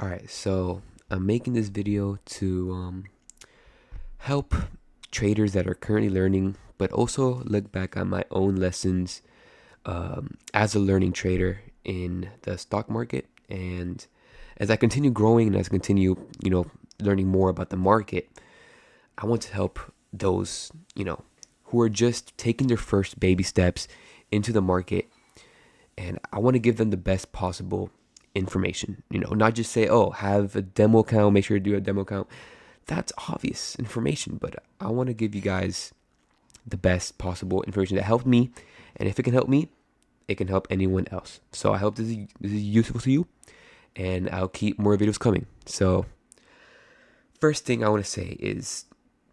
Alright, so I'm making this video to help traders that are currently learning, but also look back at my own lessons as a learning trader in the stock market. And as I continue growing and as I continue, learning more about the market, I want to help those, who are just taking their first baby steps into the market, and I want to give them the best possible information. Not just say, "Oh, have a demo account. Make sure to do a demo account." That's obvious information, but I want to give you guys the best possible information that helped me, and if it can help me, it can help anyone else. So I hope this is useful to you, and I'll keep more videos coming. So first thing I want to say is,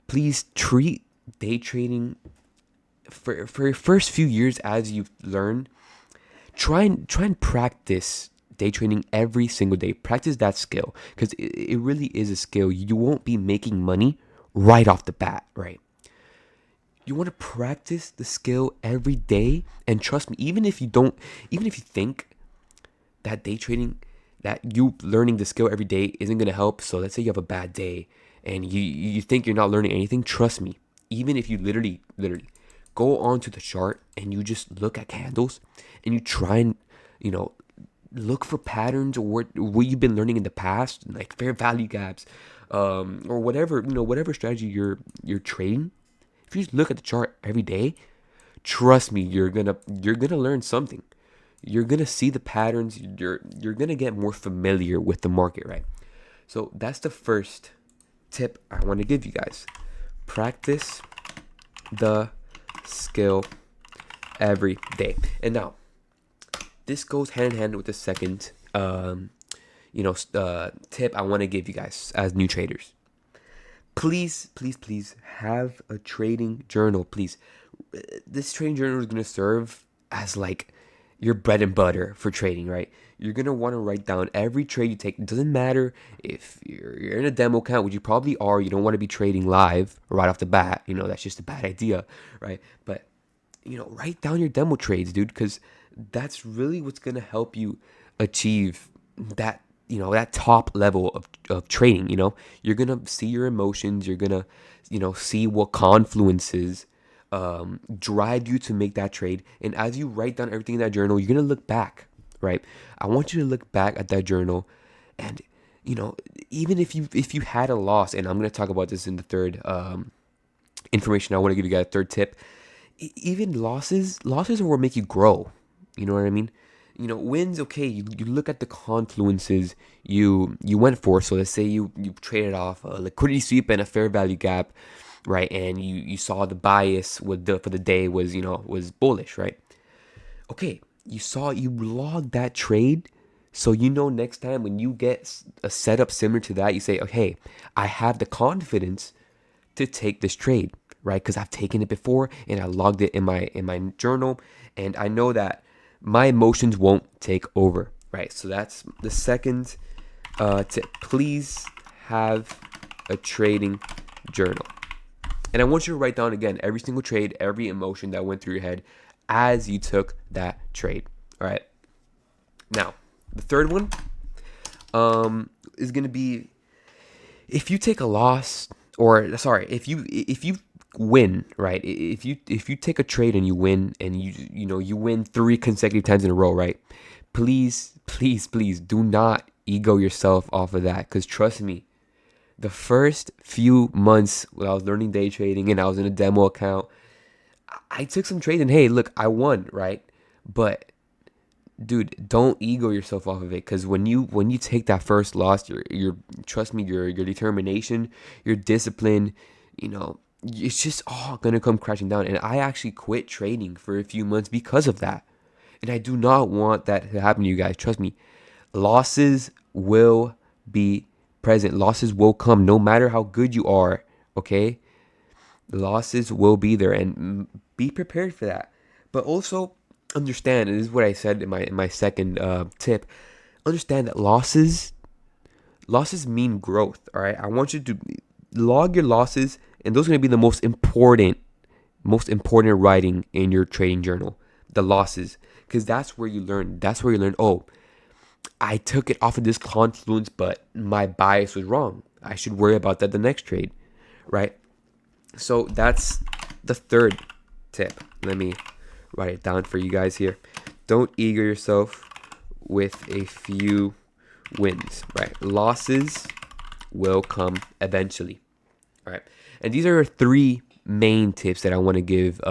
please treat day trading for your first few years as you learn. Try and practice day trading every single day. Practice that skill, because it really is a skill. You won't be making money right off the bat, right? You want to practice the skill every day, and trust me, even if you think that day trading, that you learning the skill every day isn't going to help. So let's say you have a bad day and you think you're not learning anything. Trust me, even if you literally go onto the chart and you just look at candles and you try and you know look for patterns, or what you've been learning in the past, like fair value gaps, or whatever strategy you're trading. If you just look at the chart every day, trust me, you're gonna learn something. You're gonna see the patterns. You're gonna get more familiar with the market, right? So that's the first tip I want to give you guys. Practice the skill every day. And now, this goes hand in hand with the second, tip I want to give you guys as new traders. Please, please, please have a trading journal. Please, this trading journal is gonna serve as like your bread and butter for trading, right? You're gonna want to write down every trade you take. It doesn't matter if you're in a demo account, which you probably are. You don't want to be trading live right off the bat. That's just a bad idea, right? But write down your demo trades, dude, because that's really what's gonna help you achieve that that top level of trading. You're gonna see your emotions. You're gonna see what confluences drive you to make that trade. And as you write down everything in that journal, you're gonna look back, right? I want you to look back at that journal, and you know even if you had a loss, and I'm gonna talk about this in the third information. I want to give you guys a third tip. Even losses are what make you grow. You know what I mean? Wins, okay. You look at the confluences you went for. So let's say you traded off a liquidity sweep and a fair value gap, right? And you saw the bias for the day was bullish, right? Okay, you logged that trade, so next time when you get a setup similar to that, you say, okay, I have the confidence to take this trade, right? Because I've taken it before and I logged it in my journal, and I know that my emotions won't take over, right? So that's the second tip. Please have a trading journal, and I want you to write down again every single trade, every emotion that went through your head as you took that trade. All right. Now, the third one is gonna be, if you take a loss, or sorry, if you win, right? If you take a trade and you win, and you win 3 consecutive times in a row, right? Please, please, please do not ego yourself off of that, because trust me, the first few months when I was learning day trading and I was in a demo account, I took some trades and hey, look, I won, right? But dude, don't ego yourself off of it, because when you take that first loss, your trust me, your determination, your discipline, it's just all gonna come crashing down. And I actually quit trading for a few months because of that, and I do not want that to happen to you guys. Trust me, losses will be present. Losses will come, no matter how good you are. Okay, losses will be there, and be prepared for that. But also understand, and this is what I said in my second tip. Understand that losses mean growth. All right, I want you to log your losses, and those are going to be the most important writing in your trading journal. The losses, because that's where you learn. Oh, I took it off of this confluence, but my bias was wrong. I should worry about that the next trade, right? So that's the third tip. Let me write it down for you guys here. Don't eager yourself with a few wins, right? Losses will come eventually, all right? And these are three main tips that I want to give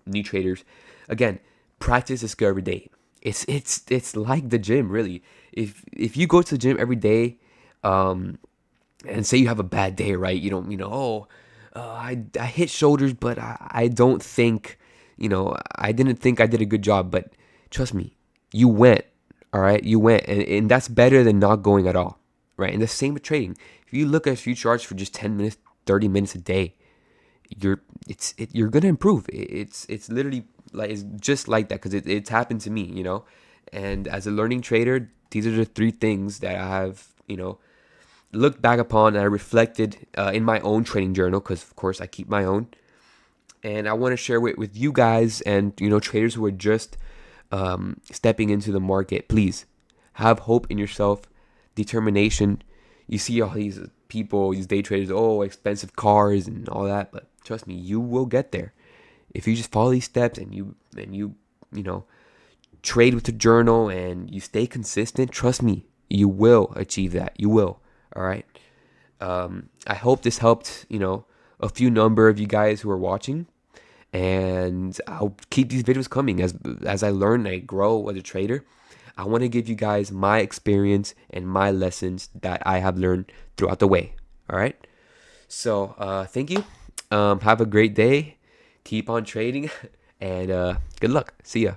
new traders. Again, practice a skill every day. It's like the gym, really. If you go to the gym every day, and say you have a bad day, right? You don't, I hit shoulders, but I don't think, I didn't think I did a good job. But trust me, you went, all right? You went, and that's better than not going at all, right? And the same with trading. If you look at a few charts for just 10 minutes, 30 minutes a day, you're gonna improve. It's literally like it's just like that because it's happened to me. And as a learning trader, these are the three things that I have, looked back upon and I reflected in my own trading journal because of course I keep my own, and I want to share it with you guys and traders who are just stepping into the market. Please have hope in yourself, determination. You see all these people, these day traders, oh, expensive cars and all that, but trust me, you will get there if you just follow these steps and you trade with the journal and you stay consistent. Trust me, you will achieve that. You will. All right. I hope this helped, a few number of you guys who are watching, and I'll keep these videos coming as I learn and I grow as a trader. I want to give you guys my experience and my lessons that I have learned throughout the way. All right. So thank you. Have a great day. Keep on trading, and good luck. See ya.